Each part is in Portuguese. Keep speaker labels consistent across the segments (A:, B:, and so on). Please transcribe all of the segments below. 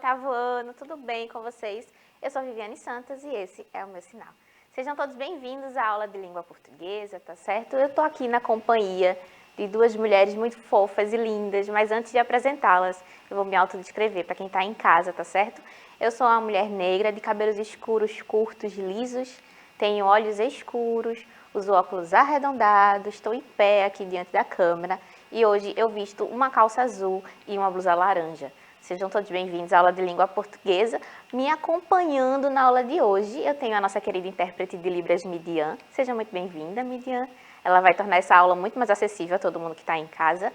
A: oitavo ano, tudo bem com vocês? Eu sou Viviane Santos e esse é o meu sinal. Sejam todos bem-vindos à aula de língua portuguesa, tá certo? Eu tô aqui na companhia de duas mulheres muito fofas e lindas, mas antes de apresentá-las, eu vou me autodescrever para quem tá em casa, tá certo? Eu sou uma mulher negra, de cabelos escuros, curtos, lisos, tenho olhos escuros, uso óculos arredondados, estou em pé aqui diante da câmera e hoje eu visto uma calça azul e uma blusa laranja. Sejam todos bem-vindos à aula de língua portuguesa. Me acompanhando na aula de hoje, eu tenho a nossa querida intérprete de Libras, Midian. Seja muito bem-vinda, Midian. Ela vai tornar essa aula muito mais acessível a todo mundo que está em casa.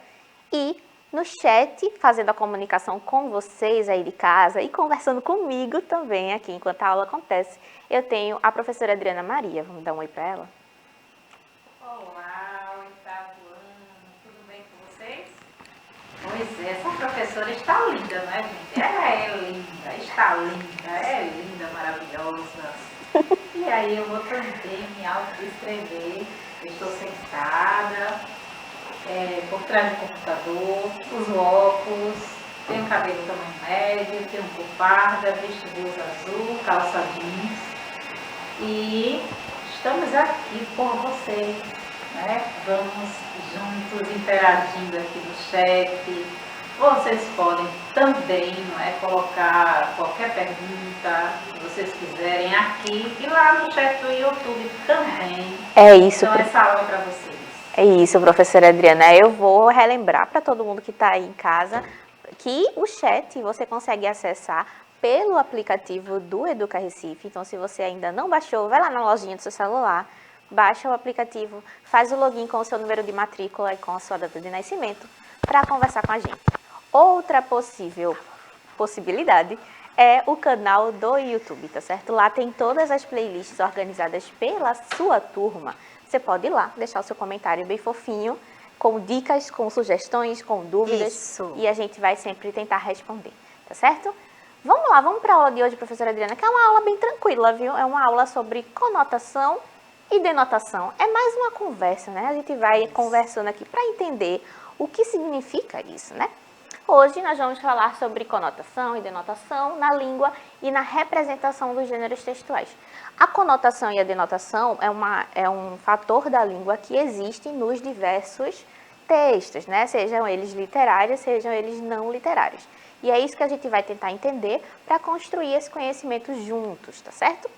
A: E no chat, fazendo a comunicação com vocês aí de casa e conversando comigo também aqui enquanto a aula acontece, eu tenho a professora Adriana Maria. Vamos dar um oi para ela?
B: Olá, oitavo ano, tudo bem com vocês? Pois é, essa professora está linda, não é, gente? Ela é linda, está linda, é linda, maravilhosa. E aí eu vou também me autodescrever. Eu estou sentada, por trás do computador, uso óculos, tenho cabelo tamanho médio, tenho cor parda, visto blusa azul, calça jeans. E estamos aqui por vocês, né? Vamos juntos interagindo aqui no chat. Vocês podem também, não é, colocar qualquer pergunta que vocês quiserem aqui e lá no chat do YouTube também.
A: É isso.
B: Então essa aula é para vocês.
A: É isso, professora Adriana. Eu vou relembrar para todo mundo que está aí em casa que o chat você consegue acessar pelo aplicativo do Educa Recife. Então, se você ainda não baixou, vai lá na lojinha do seu celular, baixa o aplicativo, faz o login com o seu número de matrícula e com a sua data de nascimento para conversar com a gente. Outra possibilidade é o canal do YouTube, tá certo? Lá tem todas as playlists organizadas pela sua turma. Você pode ir lá, deixar o seu comentário bem fofinho, com dicas, com sugestões, com dúvidas.
C: Isso.
A: E a gente vai sempre tentar responder, tá certo? Vamos lá, vamos para a aula de hoje, professora Adriana, que é uma aula bem tranquila, viu? É uma aula sobre conotação e denotação. É mais uma conversa, né? A gente vai conversando aqui para entender o que significa isso, né? Hoje nós vamos falar sobre conotação e denotação na língua e na representação dos gêneros textuais. A conotação e a denotação é um fator da língua que existe nos diversos textos, né? Sejam eles literários, sejam eles não literários. E é isso que a gente vai tentar entender para construir esse conhecimento juntos, tá certo?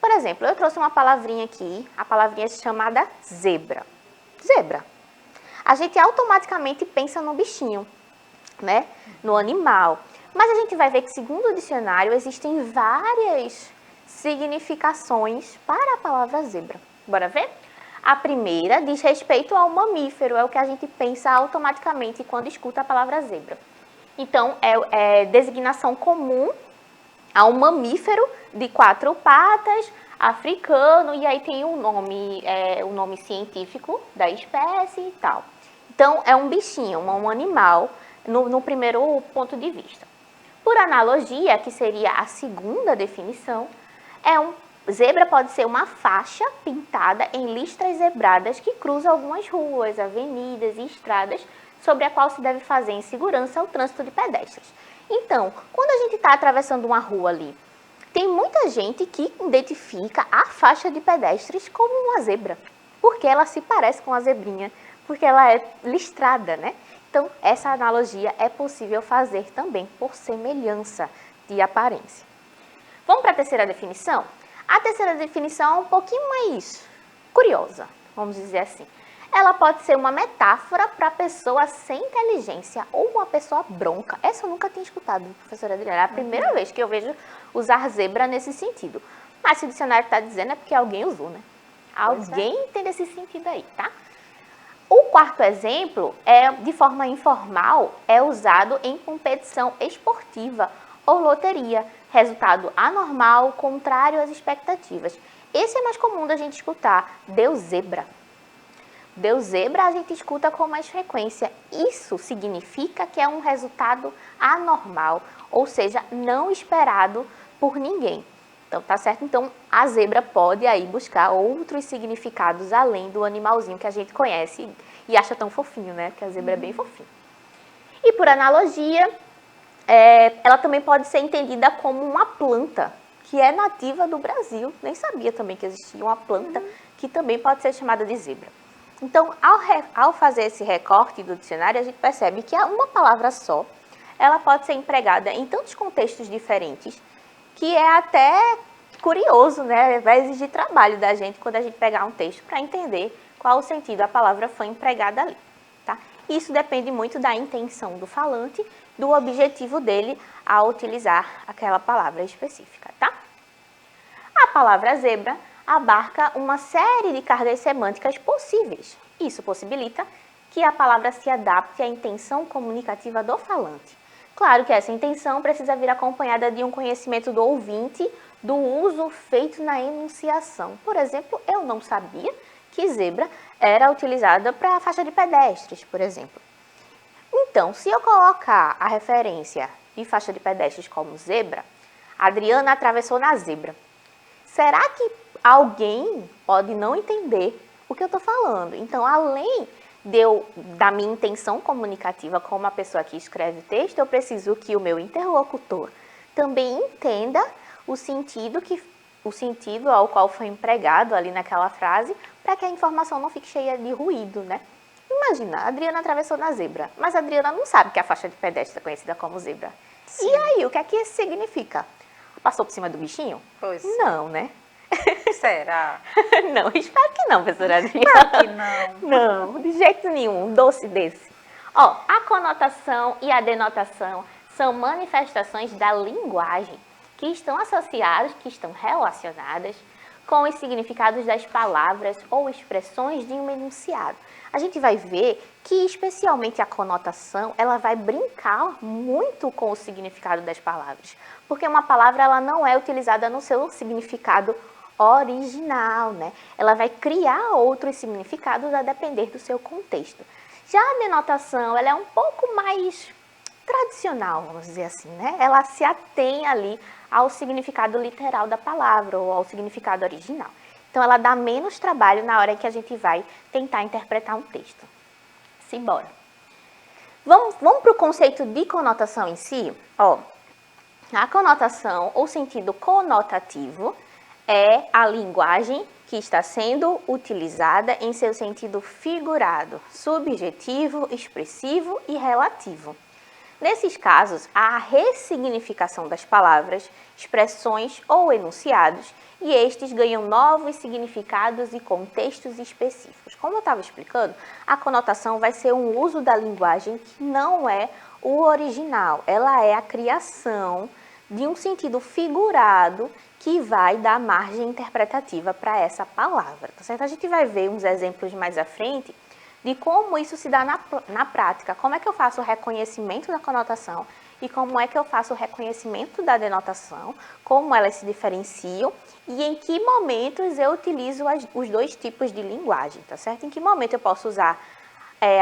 A: Por exemplo, eu trouxe uma palavrinha aqui, a palavrinha chamada zebra. Zebra. A gente automaticamente pensa no bichinho, né? No animal. Mas a gente vai ver que, segundo o dicionário, existem várias significações para a palavra zebra. Bora ver? A primeira diz respeito ao mamífero, é o que a gente pensa automaticamente quando escuta a palavra zebra. Então, é designação comum a um mamífero de 4 patas, africano, e aí tem o nome científico da espécie e tal. Então, é um bichinho, um animal, no primeiro ponto de vista. Por analogia, que seria a segunda definição, zebra pode ser uma faixa pintada em listras zebradas que cruzam algumas ruas, avenidas e estradas sobre a qual se deve fazer em segurança o trânsito de pedestres. Então, quando a gente está atravessando uma rua ali, tem muita gente que identifica a faixa de pedestres como uma zebra, porque ela se parece com a zebrinha, porque ela é listrada, né? Então, essa analogia é possível fazer também por semelhança de aparência. Vamos para a terceira definição? A terceira definição é um pouquinho mais curiosa, vamos dizer assim. Ela pode ser uma metáfora para pessoa sem inteligência ou uma pessoa bronca. Essa eu nunca tinha escutado, professora Adriana. É a primeira vez que eu vejo usar zebra nesse sentido. Mas se o dicionário está dizendo é porque alguém usou, né? Alguém tem esse sentido aí, tá? O quarto exemplo, de forma informal, é usado em competição esportiva ou loteria, resultado anormal, contrário às expectativas. Esse é mais comum da gente escutar, deu zebra. Deu zebra a gente escuta com mais frequência. Isso significa que é um resultado anormal, ou seja, não esperado por ninguém. Então, tá certo? Então, a zebra pode aí buscar outros significados além do animalzinho que a gente conhece e acha tão fofinho, né? Porque a zebra é bem fofinha. E por analogia, ela também pode ser entendida como uma planta, que é nativa do Brasil. Nem sabia também que existia uma planta que também pode ser chamada de zebra. Então, ao fazer esse recorte do dicionário, a gente percebe que uma palavra só, ela pode ser empregada em tantos contextos diferentes, que é até curioso, né? Vai exigir trabalho da gente quando a gente pegar um texto para entender qual o sentido a palavra foi empregada ali, tá? Isso depende muito da intenção do falante, do objetivo dele ao utilizar aquela palavra específica, tá? A palavra zebra abarca uma série de cargas semânticas possíveis. Isso possibilita que a palavra se adapte à intenção comunicativa do falante. Claro que essa intenção precisa vir acompanhada de um conhecimento do ouvinte do uso feito na enunciação. Por exemplo, eu não sabia que zebra era utilizada para faixa de pedestres, por exemplo. Então, se eu colocar a referência de faixa de pedestres como zebra, Adriana atravessou na zebra. Será que alguém pode não entender o que eu estou falando? Então, além da minha intenção comunicativa como a pessoa que escreve o texto, eu preciso que o meu interlocutor também entenda o sentido ao qual foi empregado ali naquela frase, para que a informação não fique cheia de ruído, né? Imagina, a Adriana atravessou na zebra, mas a Adriana não sabe que a faixa de pedestre é conhecida como zebra. Sim. E aí, o que é que isso significa? Passou por cima do bichinho?
B: Pois.
A: Não, né?
B: Será?
A: Não, espero que não, professora Adriana.
B: Claro que não.
A: Não, de jeito nenhum, um doce desse. Ó, a conotação e a denotação são manifestações da linguagem que estão associadas, que estão relacionadas com os significados das palavras ou expressões de um enunciado. A gente vai ver que, especialmente a conotação, ela vai brincar muito com o significado das palavras, porque uma palavra ela não é utilizada no seu significado original, né? Ela vai criar outros significados a depender do seu contexto. Já a denotação, ela é um pouco mais tradicional, vamos dizer assim, né? Ela se atém ali ao significado literal da palavra ou ao significado original. Então, ela dá menos trabalho na hora que a gente vai tentar interpretar um texto. Simbora. Vamos para o conceito de conotação em si? Ó, a conotação ou sentido conotativo é a linguagem que está sendo utilizada em seu sentido figurado, subjetivo, expressivo e relativo. Nesses casos, há a ressignificação das palavras, expressões ou enunciados, e estes ganham novos significados e contextos específicos. Como eu estava explicando, a conotação vai ser um uso da linguagem que não é o original, ela é a criação de um sentido figurado que vai dar margem interpretativa para essa palavra, tá certo? A gente vai ver uns exemplos mais à frente de como isso se dá na prática, como é que eu faço o reconhecimento da conotação e como é que eu faço o reconhecimento da denotação, como elas se diferenciam e em que momentos eu utilizo os dois tipos de linguagem, tá certo? Em que momento eu posso usar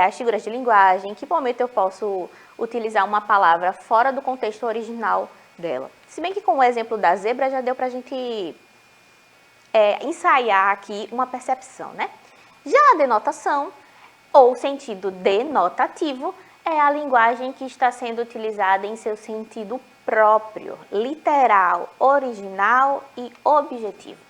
A: as figuras de linguagem, em que momento eu posso utilizar uma palavra fora do contexto original dela. Se bem que com o exemplo da zebra já deu para a gente ensaiar aqui uma percepção, né? Já a denotação, ou sentido denotativo, é a linguagem que está sendo utilizada em seu sentido próprio, literal, original e objetivo.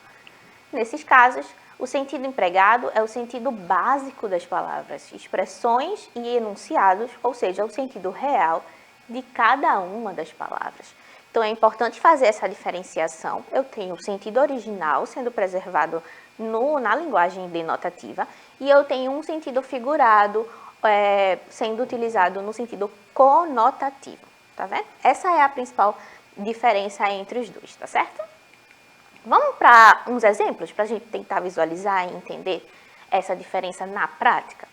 A: Nesses casos, o sentido empregado é o sentido básico das palavras, expressões e enunciados, ou seja, o sentido real de cada uma das palavras. Então, é importante fazer essa diferenciação. Eu tenho o sentido original sendo preservado na linguagem denotativa e eu tenho um sentido figurado sendo utilizado no sentido conotativo, tá vendo? Essa é a principal diferença entre os dois, tá certo? Vamos para uns exemplos para a gente tentar visualizar e entender essa diferença na prática?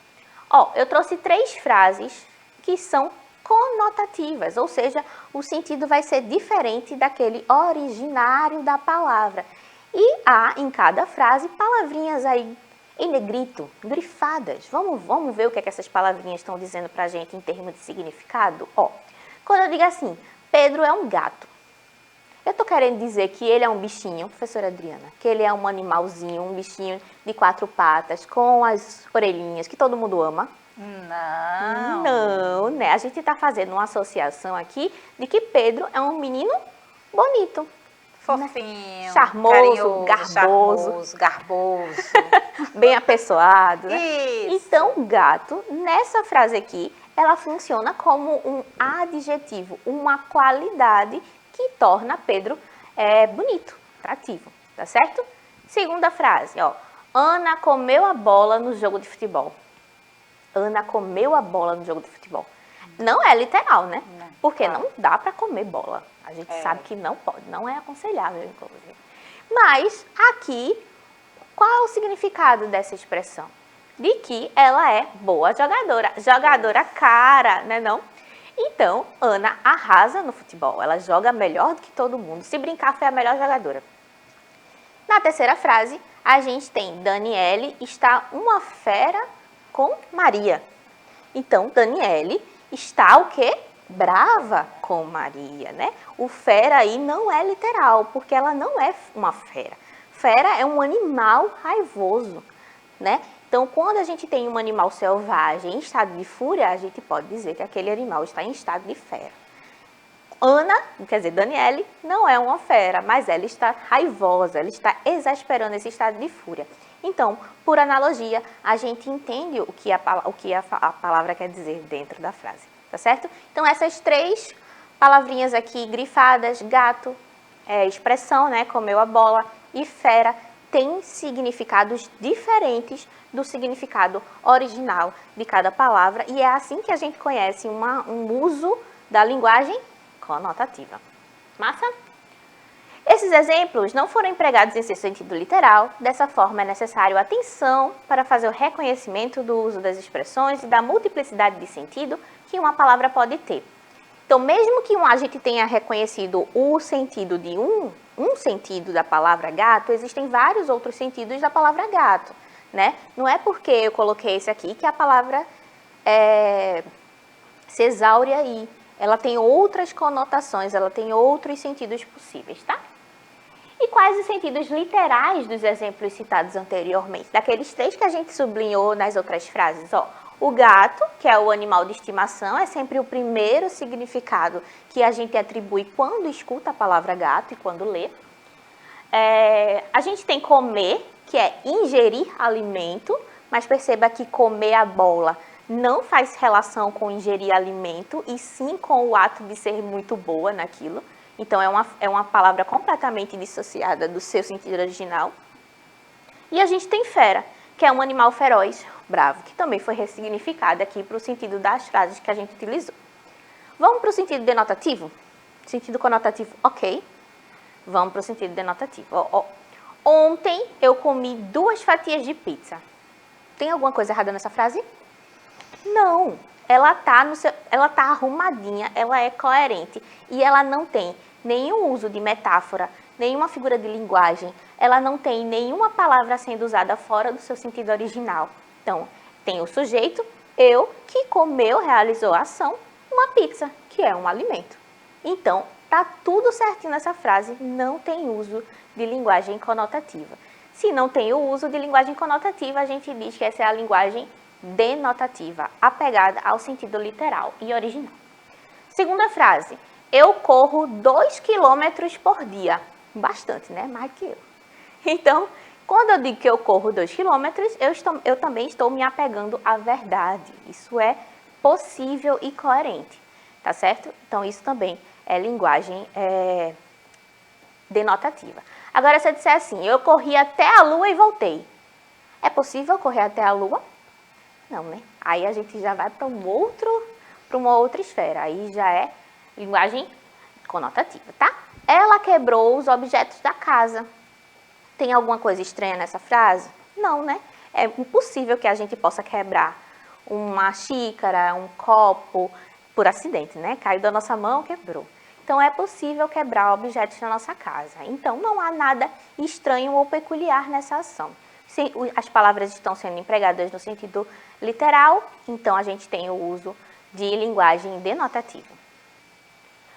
A: Ó, eu trouxe 3 frases que são conotativas, ou seja, o sentido vai ser diferente daquele originário da palavra. E há em cada frase palavrinhas aí em negrito, grifadas. Vamos ver o que é que essas palavrinhas estão dizendo pra gente em termos de significado? Ó, quando eu digo assim, Pedro é um gato, eu tô querendo dizer que ele é um bichinho, professora Adriana, que ele é um animalzinho, um bichinho de 4 patas, com as orelhinhas, que todo mundo ama.
B: Não.
A: Não, né? A gente está fazendo uma associação aqui de que Pedro é um menino bonito.
B: Fofinho,
A: Charmoso,
B: carinhoso,
A: garboso.
B: charmoso, garboso.
A: Bem apessoado, né?
B: Isso.
A: Então, gato, nessa frase aqui, ela funciona como um adjetivo, uma qualidade que torna Pedro bonito, atrativo, tá certo? Segunda frase, ó. Ana comeu a bola no jogo de futebol. Ana comeu a bola no jogo de futebol. Não é literal, né?
B: Não,
A: Porque
B: claro.
A: não dá para comer bola. A gente
B: É.
A: sabe que não pode, não é aconselhável, inclusive. Mas aqui, qual é o significado dessa expressão? De que ela é boa jogadora. Jogadora cara, né não? Então, Ana arrasa no futebol. Ela joga melhor do que todo mundo. Se brincar, foi a melhor jogadora. Na terceira frase, a gente tem Daniele está uma fera com Maria. Então, Daniele está o quê? Brava com Maria, né? O fera aí não é literal, porque ela não é uma fera. Fera é um animal raivoso, né? Então, quando a gente tem um animal selvagem em estado de fúria, a gente pode dizer que aquele animal está em estado de fera. Ana, quer dizer, Daniele, não é uma fera, mas ela está raivosa, ela está exasperando esse estado de fúria. Então, por analogia, a gente entende o que a palavra quer dizer dentro da frase, tá certo? Então, essas três palavrinhas aqui grifadas, gato, expressão, né, comeu a bola, e fera, têm significados diferentes do significado original de cada palavra, e é assim que a gente conhece um uso da linguagem conotativa. Massa? Esses exemplos não foram empregados em seu sentido literal, dessa forma é necessário atenção para fazer o reconhecimento do uso das expressões e da multiplicidade de sentido que uma palavra pode ter. Então, mesmo que a gente tenha reconhecido o sentido de um sentido da palavra gato, existem vários outros sentidos da palavra gato, né? Não é porque eu coloquei esse aqui que a palavra se exaure aí. Ela tem outras conotações, ela tem outros sentidos possíveis, tá? E quais os sentidos literais dos exemplos citados anteriormente? Daqueles três que a gente sublinhou nas outras frases, ó. O gato, que é o animal de estimação, é sempre o primeiro significado que a gente atribui quando escuta a palavra gato e quando lê. A gente tem comer, que é ingerir alimento, mas perceba que comer a bola não faz relação com ingerir alimento, e sim com o ato de ser muito boa naquilo. Então, é uma palavra completamente dissociada do seu sentido original. E a gente tem fera, que é um animal feroz, bravo, que também foi ressignificado aqui para o sentido das frases que a gente utilizou. Vamos para o sentido denotativo? Sentido conotativo, ok. Vamos para o sentido denotativo. Ontem eu comi 2 fatias de pizza. Tem alguma coisa errada nessa frase? Não, ela tá arrumadinha, ela é coerente e ela não tem nenhum uso de metáfora, nenhuma figura de linguagem, ela não tem nenhuma palavra sendo usada fora do seu sentido original. Então, tem o sujeito, eu, que comeu, realizou a ação, uma pizza, que é um alimento. Então, tá tudo certinho nessa frase, não tem uso de linguagem conotativa. Se não tem o uso de linguagem conotativa, a gente diz que essa é a linguagem denotativa, apegada ao sentido literal e original. Segunda frase, eu corro 2 quilômetros por dia. Bastante, né? Mais que eu. Então, quando eu digo que eu corro 2 quilômetros, eu também estou me apegando à verdade. Isso é possível e coerente, tá certo? Então, isso também é linguagem denotativa. Agora, se eu disser assim, eu corri até a lua e voltei. É possível correr até a lua? Não, né? Aí a gente já vai para uma outra esfera. Aí já é linguagem conotativa, tá? Ela quebrou os objetos da casa. Tem alguma coisa estranha nessa frase? Não, né? É impossível que a gente possa quebrar uma xícara, um copo, por acidente, né? Caiu da nossa mão, quebrou. Então, é possível quebrar objetos na nossa casa. Então, não há nada estranho ou peculiar nessa ação. Se as palavras estão sendo empregadas no sentido literal, então a gente tem o uso de linguagem denotativa.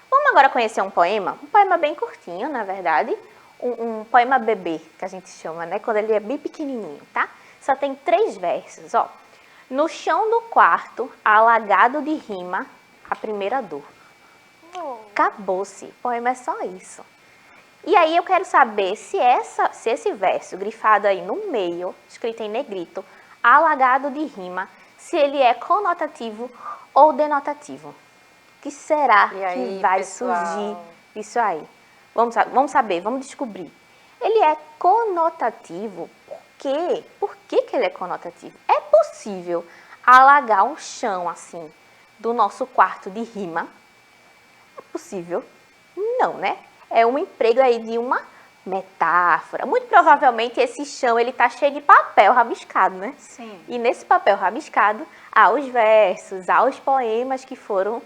A: Vamos agora conhecer um poema bem curtinho, na verdade, um poema bebê, que a gente chama, né? Quando ele é bem pequenininho, tá? Só tem 3 versos, ó. No chão do quarto, alagado de rima, a primeira dor. Acabou-se. O poema é só isso. E aí eu quero saber se esse verso, grifado aí no meio, escrito em negrito, alagado de rima, se ele é conotativo ou denotativo. O que será que vai surgir isso aí? Vamos saber, vamos descobrir. Ele é conotativo. Por quê? Por que ele é conotativo? É possível alagar um chão assim do nosso quarto de rima? É possível? Não, né? É um emprego aí de uma metáfora. Muito provavelmente esse chão ele tá cheio de papel rabiscado, né?
B: Sim.
A: E nesse papel rabiscado há os versos, há os poemas que foram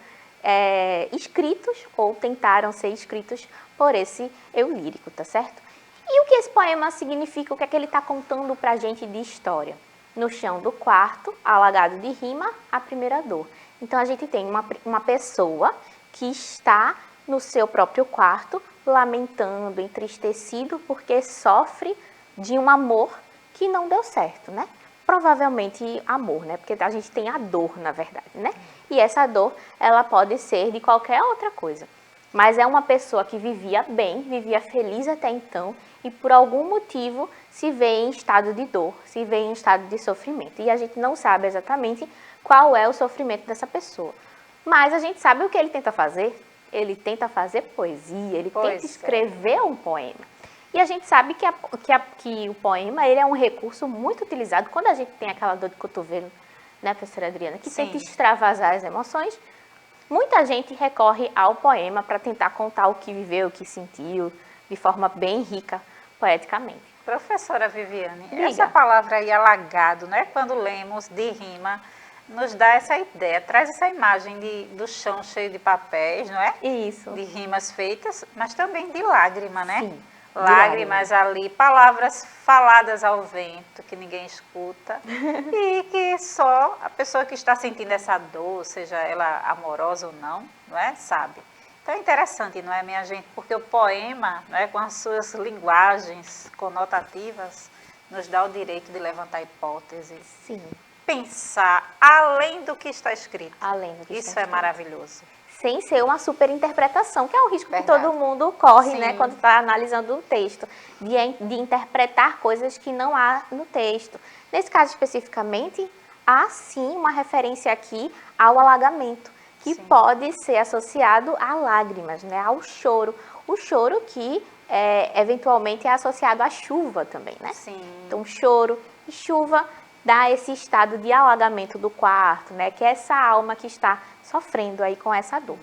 A: escritos ou tentaram ser escritos por esse eu lírico, tá certo? E o que esse poema significa? O que é que ele está contando pra gente de história? No chão do quarto, alagado de rima, a primeira dor. Então a gente tem uma pessoa que está no seu próprio quarto, lamentando, entristecido, porque sofre de um amor que não deu certo, né? Provavelmente amor, né? Porque a gente tem a dor, na verdade, né? E essa dor, ela pode ser de qualquer outra coisa. Mas é uma pessoa que vivia bem, vivia feliz até então, e por algum motivo se vê em estado de dor, se vê em estado de sofrimento. E a gente não sabe exatamente qual é o sofrimento dessa pessoa. Mas a gente sabe o que ele tenta fazer. Ele tenta fazer poesia, ele tenta escrever um poema. E a gente sabe que o poema ele é um recurso muito utilizado quando a gente tem aquela dor de cotovelo, né, professora Adriana, que tenta extravasar as emoções. Muita gente recorre ao poema para tentar contar o que viveu, o que sentiu, de forma bem rica, poeticamente.
B: Professora Viviane,
A: Diga.
B: Essa palavra aí, alagado, né? Quando lemos de rima, nos dá essa ideia, traz essa imagem do chão cheio de papéis, não é?
A: Isso.
B: De rimas feitas, mas também de lágrima, né?
A: Sim.
B: Lágrimas ali, palavras faladas ao vento, que ninguém escuta, e que só a pessoa que está sentindo essa dor, seja ela amorosa ou não é? Sabe. Então é interessante, não é, minha gente? Porque o poema, não é, com as suas linguagens conotativas, nos dá o direito de levantar hipóteses.
A: Sim.
B: Pensar além do que está escrito.
A: Além do que
B: Isso
A: está
B: é
A: escrito.
B: maravilhoso.
A: Sem ser uma superinterpretação, que é o risco que todo mundo corre,
B: Sim.
A: né, quando está analisando um texto, de interpretar coisas que não há no texto. Nesse caso especificamente, há sim uma referência aqui ao alagamento, que pode ser associado a lágrimas, né, ao choro. O choro que eventualmente é associado à chuva também, né?
B: Sim.
A: Então, choro e chuva dá esse estado de alagamento do quarto, né? Que é essa alma que está sofrendo aí com essa dor.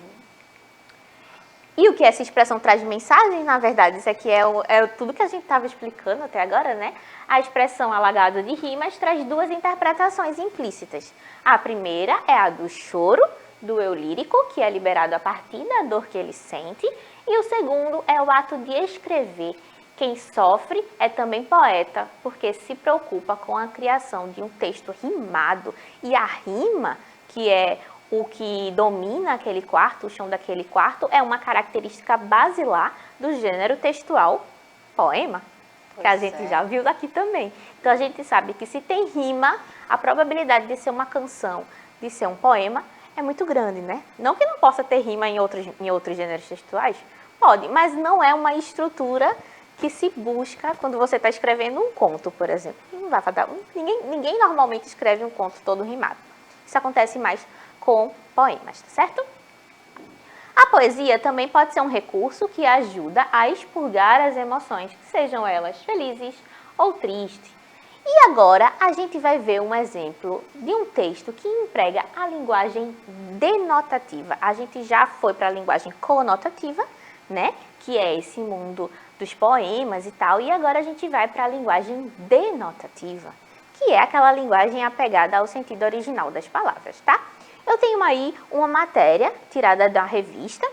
A: E o que essa expressão traz de mensagem, na verdade, isso aqui é tudo que a gente estava explicando até agora, né? A expressão alagado de rimas traz duas interpretações implícitas. A primeira é a do choro, do eu lírico, que é liberado a partir da dor que ele sente. E o segundo é o ato de escrever. Quem sofre é também poeta, porque se preocupa com a criação de um texto rimado. E a rima, que é o que domina aquele quarto, o chão daquele quarto, é uma característica basilar do gênero textual poema, que a gente já viu aqui também. Então a gente sabe que se tem rima, a probabilidade de ser uma canção, de ser um poema, é muito grande, né? Não que não possa ter rima em outros gêneros textuais, pode, mas não é uma estrutura que se busca quando você está escrevendo um conto, por exemplo. Não vai fazer, ninguém normalmente escreve um conto todo rimado. Isso acontece mais com poemas, tá certo? A poesia também pode ser um recurso que ajuda a expurgar as emoções, sejam elas felizes ou tristes. E agora a gente vai ver um exemplo de um texto que emprega a linguagem denotativa. A gente já foi para a linguagem conotativa, né? Que é esse mundo dos poemas e tal, e agora a gente vai para a linguagem denotativa, que é aquela linguagem apegada ao sentido original das palavras, tá? Eu tenho aí uma matéria tirada da revista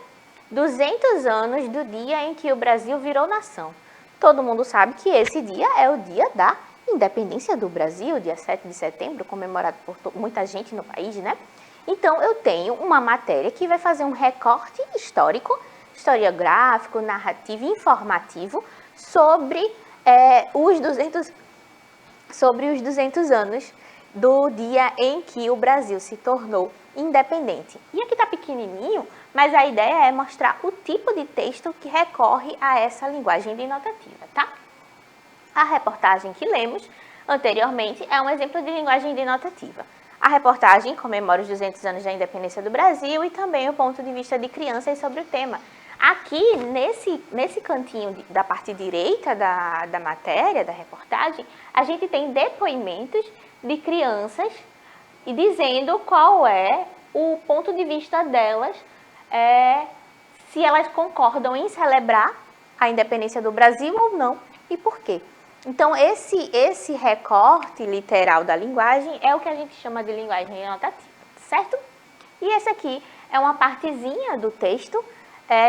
A: 200 anos do dia em que o Brasil virou nação. Todo mundo sabe que esse dia é o dia da independência do Brasil, dia 7 de setembro, comemorado por muita gente no país, né? Então, eu tenho uma matéria que vai fazer um recorte histórico, historiográfico, narrativo e informativo sobre os 200 anos do dia em que o Brasil se tornou independente. E aqui está pequenininho, mas a ideia é mostrar o tipo de texto que recorre a essa linguagem denotativa, tá? A reportagem que lemos anteriormente é um exemplo de linguagem denotativa. A reportagem comemora os 200 anos da independência do Brasil e também o ponto de vista de crianças sobre o tema. Aqui, nesse cantinho da parte direita da matéria, da reportagem, a gente tem depoimentos de crianças e dizendo qual é o ponto de vista delas, se elas concordam em celebrar a independência do Brasil ou não e por quê. Então, esse recorte literal da linguagem é o que a gente chama de linguagem denotativa, certo? E esse aqui é uma partezinha do texto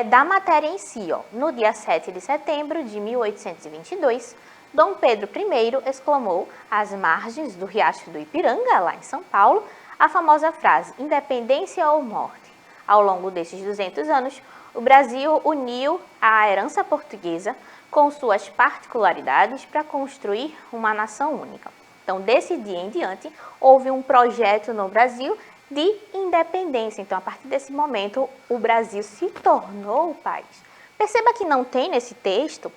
A: da matéria em si. Ó. No dia 7 de setembro de 1822, Dom Pedro I exclamou às margens do Riacho do Ipiranga, lá em São Paulo, a famosa frase independência ou morte. Ao longo desses 200 anos, o Brasil uniu a herança portuguesa com suas particularidades para construir uma nação única. Então, desse dia em diante, houve um projeto no Brasil de independência. Então, a partir desse momento, o Brasil se tornou o país. Perceba que não tem nesse texto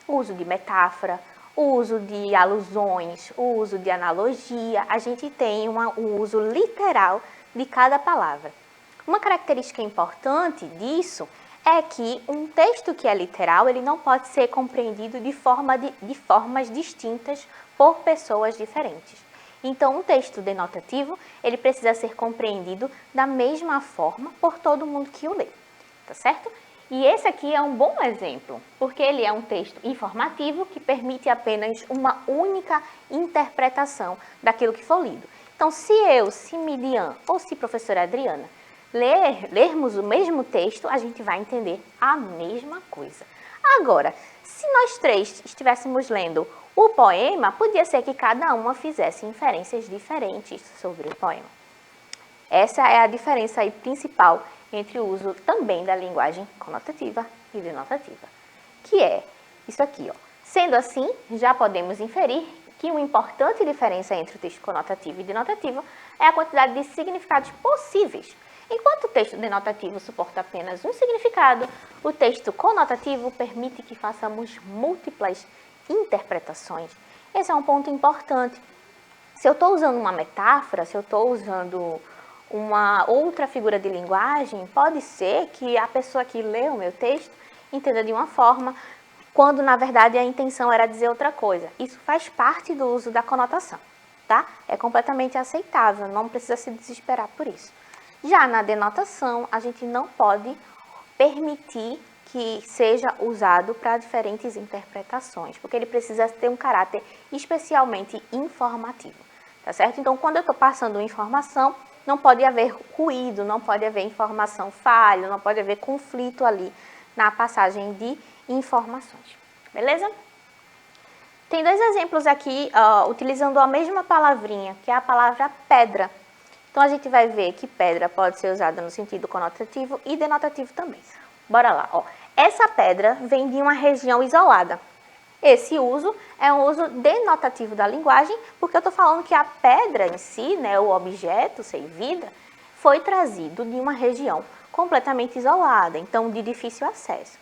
A: o uso de metáfora, o uso de alusões, o uso de analogia. A gente tem um uso literal de cada palavra. Uma característica importante disso é que um texto que é literal, ele não pode ser compreendido de formas distintas por pessoas diferentes. Então, um texto denotativo, ele precisa ser compreendido da mesma forma por todo mundo que o lê, tá certo? E esse aqui é um bom exemplo, porque ele é um texto informativo que permite apenas uma única interpretação daquilo que for lido. Então, se Midian ou se professora Adriana lermos o mesmo texto, a gente vai entender a mesma coisa. Agora, se nós três estivéssemos lendo o poema, podia ser que cada uma fizesse inferências diferentes sobre o poema. Essa é a diferença aí principal entre o uso também da linguagem conotativa e denotativa, que é isso aqui, ó. Sendo assim, já podemos inferir que uma importante diferença entre o texto conotativo e denotativo é a quantidade de significados possíveis. Enquanto o texto denotativo suporta apenas um significado, o texto conotativo permite que façamos múltiplas interpretações. Esse é um ponto importante. Se eu estou usando uma metáfora, se eu estou usando uma outra figura de linguagem, pode ser que a pessoa que lê o meu texto entenda de uma forma, quando na verdade a intenção era dizer outra coisa. Isso faz parte do uso da conotação, tá? É completamente aceitável, não precisa se desesperar por isso. Já na denotação, a gente não pode permitir que seja usado para diferentes interpretações, porque ele precisa ter um caráter especialmente informativo, tá certo? Então, quando eu estou passando informação, não pode haver ruído, não pode haver informação falha, não pode haver conflito ali na passagem de informações, beleza? Tem dois exemplos aqui, utilizando a mesma palavrinha, que é a palavra pedra. Então, a gente vai ver que pedra pode ser usada no sentido conotativo e denotativo também. Bora lá, ó. Essa pedra vem de uma região isolada. Esse uso é um uso denotativo da linguagem, porque eu estou falando que a pedra em si, né, o objeto sem vida, foi trazido de uma região completamente isolada, então de difícil acesso.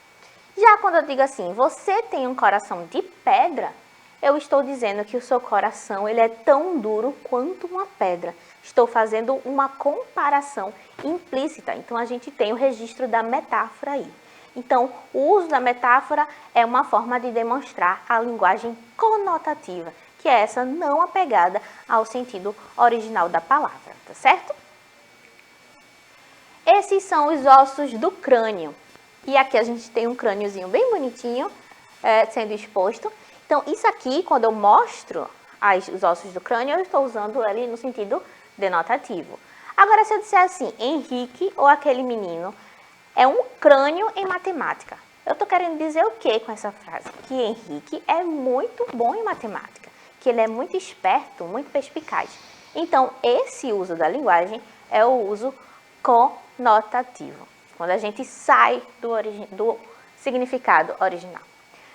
A: Já quando eu digo assim, você tem um coração de pedra, eu estou dizendo que o seu coração ele é tão duro quanto uma pedra. Estou fazendo uma comparação implícita. Então, a gente tem o registro da metáfora aí. Então, o uso da metáfora é uma forma de demonstrar a linguagem conotativa, que é essa não apegada ao sentido original da palavra, tá certo? Esses são os ossos do crânio. E aqui a gente tem um crâniozinho bem bonitinho sendo exposto. Então, isso aqui, quando eu mostro os ossos do crânio, eu estou usando ele no sentido denotativo. Agora, se eu disser assim, Henrique ou aquele menino é um crânio em matemática, eu estou querendo dizer o que com essa frase? Que Henrique é muito bom em matemática, que ele é muito esperto, muito perspicaz. Então, esse uso da linguagem é o uso conotativo, quando a gente sai do significado original.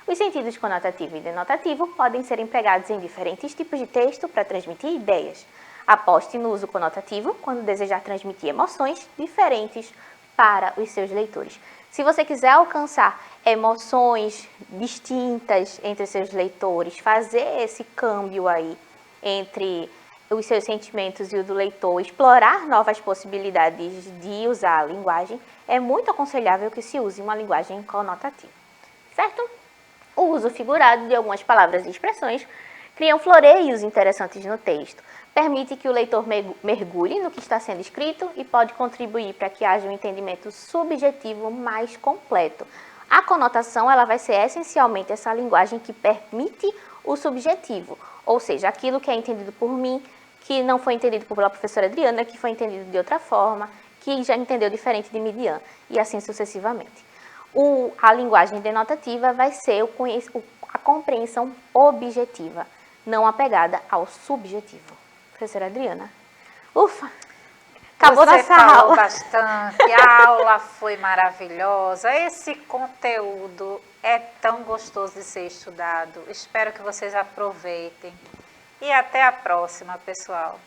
A: Os sentidos conotativo e denotativo podem ser empregados em diferentes tipos de texto para transmitir ideias. Aposte no uso conotativo quando desejar transmitir emoções diferentes para os seus leitores. Se você quiser alcançar emoções distintas entre os seus leitores, fazer esse câmbio aí entre os seus sentimentos e o do leitor, explorar novas possibilidades de usar a linguagem, é muito aconselhável que se use uma linguagem conotativa, certo? O uso figurado de algumas palavras e expressões criam floreios interessantes no texto, permite que o leitor mergulhe no que está sendo escrito e pode contribuir para que haja um entendimento subjetivo mais completo. A conotação ela vai ser essencialmente essa linguagem que permite o subjetivo, ou seja, aquilo que é entendido por mim, que não foi entendido pela professora Adriana, que foi entendido de outra forma, que já entendeu diferente de Midian, e assim sucessivamente. A linguagem denotativa vai ser a compreensão objetiva, não apegada ao subjetivo. Professora Adriana. Ufa! Acabou nossa aula. Você falou
B: bastante, a aula foi maravilhosa. Esse conteúdo é tão gostoso de ser estudado. Espero que vocês aproveitem. E até a próxima, pessoal.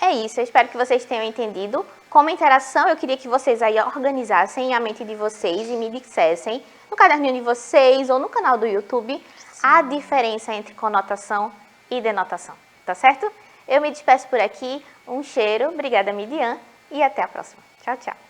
A: É isso, eu espero que vocês tenham entendido. Como interação, eu queria que vocês aí organizassem a mente de vocês e me dissessem no caderninho de vocês ou no canal do YouTube a diferença entre conotação e denotação, tá certo? Eu me despeço por aqui, um cheiro, obrigada Midian e até a próxima. Tchau, tchau.